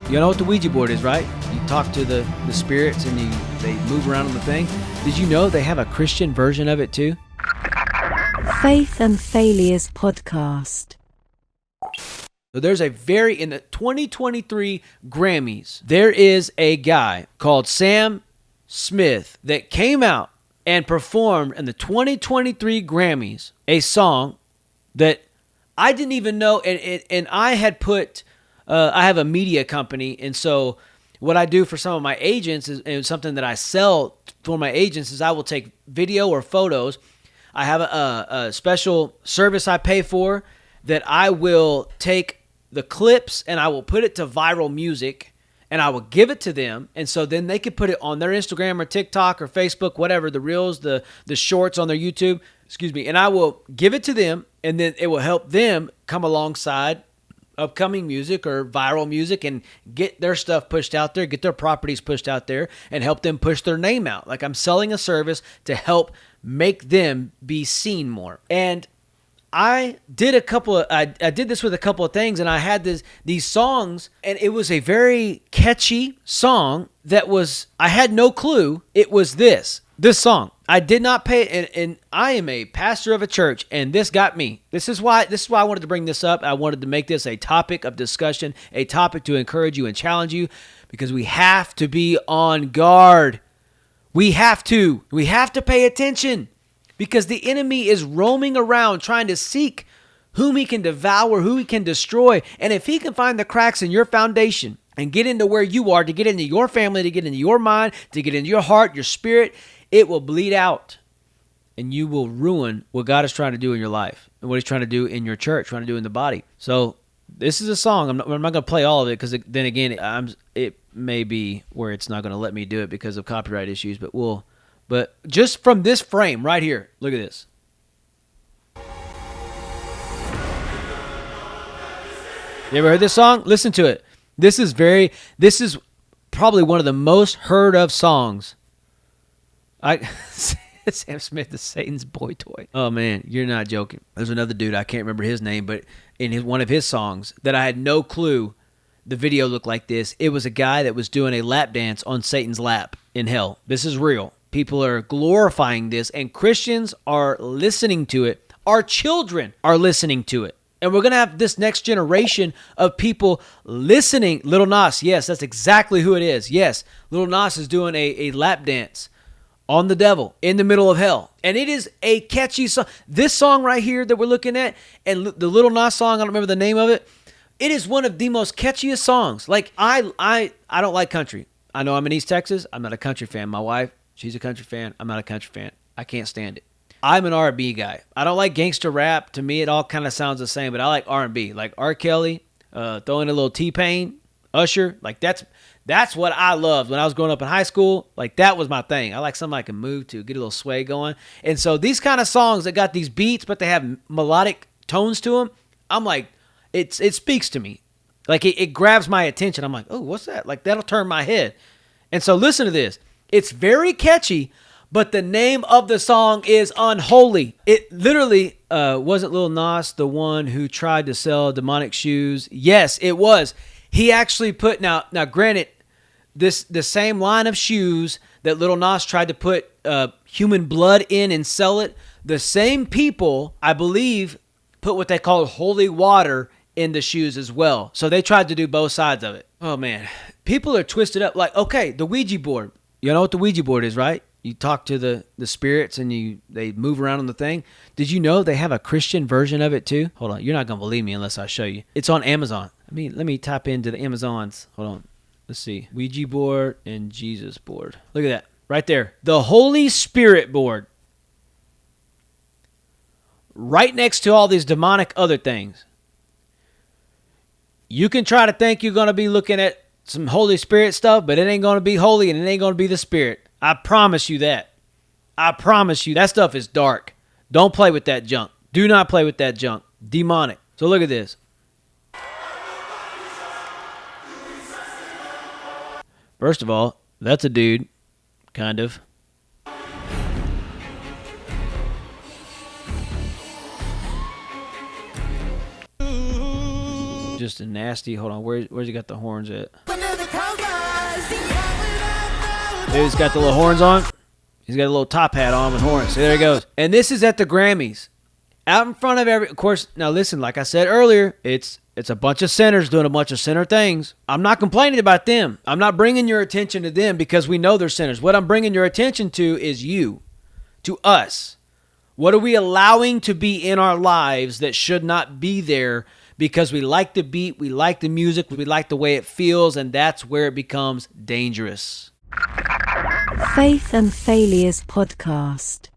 You know what the Ouija board is, right? You talk to the spirits and they move around on the thing. Did you know they have a Christian version of it too? Faith and Failures Podcast. So there's in the 2023 Grammys, there is a guy called Sam Smith that came out and performed in the 2023 Grammys a song that I didn't even know, and I had put, I have a media company, and so what I do for some of my agents is, and something that I sell for my agents is I will take video or photos. I have a special service I pay for that I will take the clips and I will put it to viral music and I will give it to them. And so then they can put it on their Instagram or TikTok or Facebook, whatever, the reels, the shorts on their YouTube, and I will give it to them and then it will help them come alongside upcoming music or viral music and get their stuff pushed out there, get their properties pushed out there and help them push their name out. Like I'm selling a service to help make them be seen more. And I did I did this with a couple of things, and I had these songs, and it was a very catchy song that I had no clue it was this song. I did not pay, and I am a pastor of a church, and this got me. This is why I wanted to bring this up. I wanted to make this a topic of discussion, a topic to encourage you and challenge you, because we have to be on guard. We have to pay attention. Because the enemy is roaming around trying to seek whom he can devour, who he can destroy. And if he can find the cracks in your foundation and get into where you are, to get into your family, to get into your mind, to get into your heart, your spirit, it will bleed out. And you will ruin what God is trying to do in your life and what he's trying to do in your church, trying to do in the body. So this is a song. I'm not going to play all of it because then again, it may be where it's not going to let me do it because of copyright issues, But just from this frame right here, look at this. You ever heard this song? Listen to it. This is probably one of the most heard of songs. Sam Smith is Satan's boy toy. Oh man, you're not joking. There's another dude, I can't remember his name, but in one of his songs that I had no clue the video looked like this. It was a guy that was doing a lap dance on Satan's lap in hell. This is real. People are glorifying this, and Christians are listening to it. Our children are listening to it. And we're going to have this next generation of people listening. Lil Nas, yes, that's exactly who it is. Yes, Lil Nas is doing a lap dance on the devil in the middle of hell. And it is a catchy song. This song right here that we're looking at, and the Lil Nas song, I don't remember the name of it. It is one of the most catchiest songs. Like, I don't like country. I know I'm in East Texas. I'm not a country fan. My wife, she's a country fan. I'm not a country fan. I can't stand it. I'm an R&B guy. I don't like gangster rap. To me, it all kind of sounds the same, but I like R&B. Like R. Kelly, throw in a little T-Pain, Usher. Like that's what I loved when I was growing up in high school. Like that was my thing. I like something I can move to, get a little sway going. And so these kind of songs that got these beats, but they have melodic tones to them, I'm like, it speaks to me. Like it grabs my attention. I'm like, oh, what's that? Like that'll turn my head. And so listen to this. It's very catchy, but the name of the song is Unholy. It literally wasn't Lil Nas the one who tried to sell demonic shoes. Yes, it was. He actually put, now granted, the same line of shoes that Lil Nas tried to put human blood in and sell it, the same people, I believe, put what they call holy water in the shoes as well. So they tried to do both sides of it. Oh man, people are twisted up. Like, okay, the Ouija board. You know what the Ouija board is, right? You talk to the spirits and they move around on the thing. Did you know they have a Christian version of it too? Hold on. You're not going to believe me unless I show you. It's on Amazon. Let me tap into the Amazons. Hold on. Let's see. Ouija board and Jesus board. Look at that. Right there. The Holy Spirit board. Right next to all these demonic other things. You can try to think you're going to be looking at some Holy Spirit stuff, but it ain't going to be holy and it ain't going to be the Spirit. I promise you that. I promise you that stuff is dark. Don't play with that junk. Do not play with that junk. Demonic. So look at this. First of all, that's a dude. Kind of. Just a nasty. Hold on, where's he got the horns at? He's got the little horns on. He's got a little top hat on with horns. So there he goes. And this is at the Grammys. Out in front of of course, now listen, like I said earlier, it's a bunch of sinners doing a bunch of sinner things. I'm not complaining about them. I'm not bringing your attention to them because we know they're sinners. What I'm bringing your attention to is you, to us. What are we allowing to be in our lives that should not be there because we like the beat, we like the music, we like the way it feels, and that's where it becomes dangerous. Faith and Failures Podcast.